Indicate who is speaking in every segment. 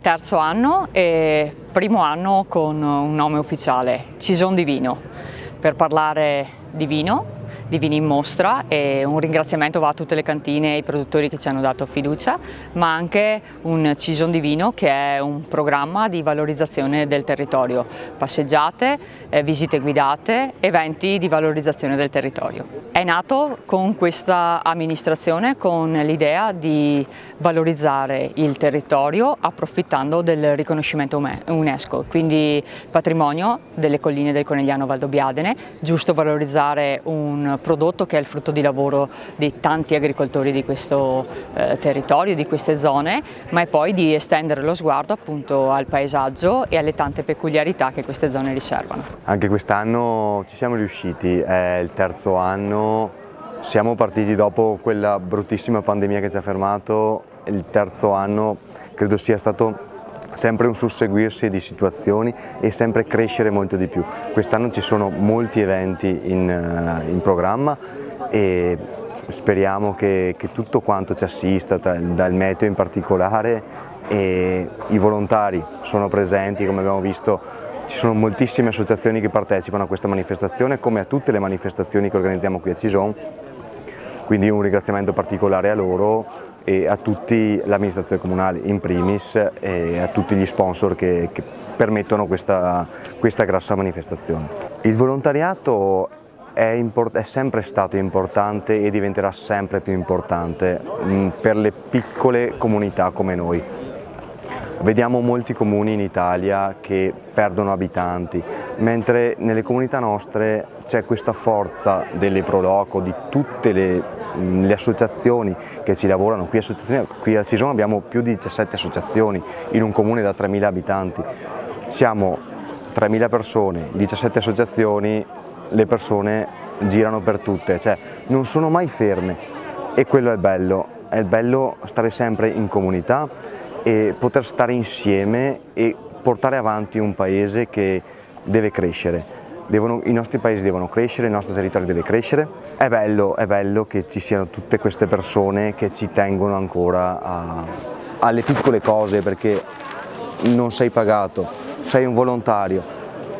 Speaker 1: Terzo anno e primo anno con un nome ufficiale, Cison di Vino, per parlare di vini in mostra, e un ringraziamento va a tutte le cantine e ai produttori che ci hanno dato fiducia, ma anche un Cison di Vino che è un programma di valorizzazione del territorio, passeggiate, visite guidate, eventi di valorizzazione del territorio. È nato con questa amministrazione con l'idea di valorizzare il territorio approfittando del riconoscimento UNESCO, quindi patrimonio delle colline del Conegliano Valdobbiadene, giusto valorizzare un prodotto che è il frutto di lavoro di tanti agricoltori di questo territorio, di queste zone, ma è poi di estendere lo sguardo appunto al paesaggio e alle tante peculiarità che queste zone riservano.
Speaker 2: Anche quest'anno ci siamo riusciti, è il terzo anno, siamo partiti dopo quella bruttissima pandemia che ci ha fermato. Il terzo anno credo sia stato sempre un susseguirsi di situazioni e sempre crescere molto di più. Quest'anno ci sono molti eventi in programma e speriamo che tutto quanto ci assista, dal meteo in particolare, e i volontari sono presenti. Come abbiamo visto, ci sono moltissime associazioni che partecipano a questa manifestazione, come a tutte le manifestazioni che organizziamo qui a Cison, quindi un ringraziamento particolare a loro e a tutti l'amministrazione comunale in primis e a tutti gli sponsor che permettono questa grassa manifestazione. Il volontariato è sempre stato importante e diventerà sempre più importante per le piccole comunità come noi. Vediamo molti comuni in Italia che perdono abitanti, mentre nelle comunità nostre c'è questa forza delle Pro Loco, di tutte le associazioni che ci lavorano. Qui a Cison abbiamo più di 17 associazioni in un comune da 3.000 abitanti. Siamo 3.000 persone, 17 associazioni, le persone girano per tutte, cioè non sono mai ferme, e quello è il bello stare sempre in comunità e poter stare insieme e portare avanti un paese che deve crescere. I nostri paesi devono crescere, il nostro territorio deve crescere. È bello che ci siano tutte queste persone che ci tengono ancora alle piccole cose, perché non sei pagato, sei un volontario,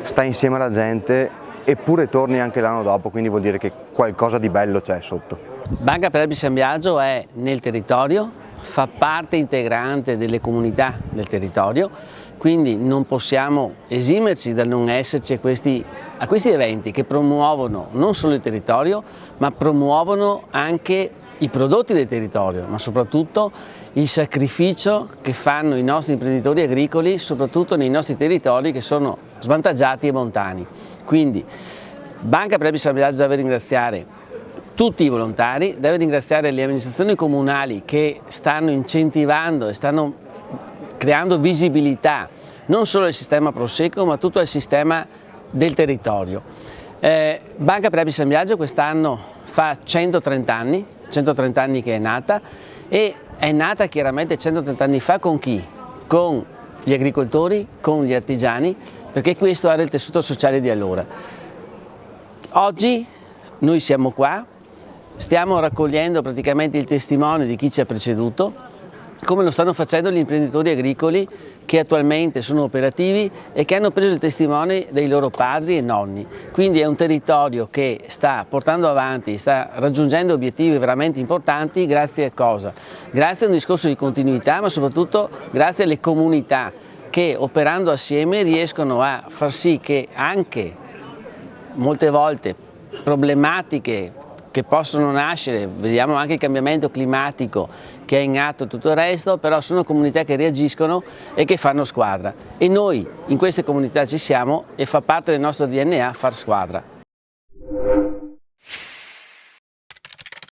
Speaker 2: stai insieme alla gente eppure torni anche l'anno dopo, quindi vuol dire che qualcosa di bello c'è sotto.
Speaker 3: Banca per Alpi San Biagio è nel territorio, fa parte integrante delle comunità del territorio, quindi non possiamo esimerci dal non esserci a questi eventi che promuovono non solo il territorio, ma promuovono anche i prodotti del territorio, ma soprattutto il sacrificio che fanno i nostri imprenditori agricoli, soprattutto nei nostri territori che sono svantaggiati e montani. Quindi Banca per Alpi San Biagio deve ringraziare tutti i volontari, deve ringraziare le amministrazioni comunali che stanno incentivando e stanno creando visibilità non solo al sistema Prosecco, ma tutto il sistema del territorio. Banca per Alpi San Biagio quest'anno fa 130 anni che è nata, e è nata chiaramente 130 anni fa con chi? Con gli agricoltori, con gli artigiani, perché questo era il tessuto sociale di allora. Oggi noi siamo qua, stiamo raccogliendo praticamente il testimone di chi ci ha preceduto, come lo stanno facendo gli imprenditori agricoli che attualmente sono operativi e che hanno preso il testimone dei loro padri e nonni. Quindi è un territorio che sta portando avanti, sta raggiungendo obiettivi veramente importanti grazie a cosa? Grazie a un discorso di continuità, ma soprattutto grazie alle comunità che, operando assieme, riescono a far sì che anche molte volte problematiche che possono nascere, vediamo anche il cambiamento climatico che è in atto e tutto il resto, però sono comunità che reagiscono e che fanno squadra, e noi in queste comunità ci siamo e fa parte del nostro DNA far squadra.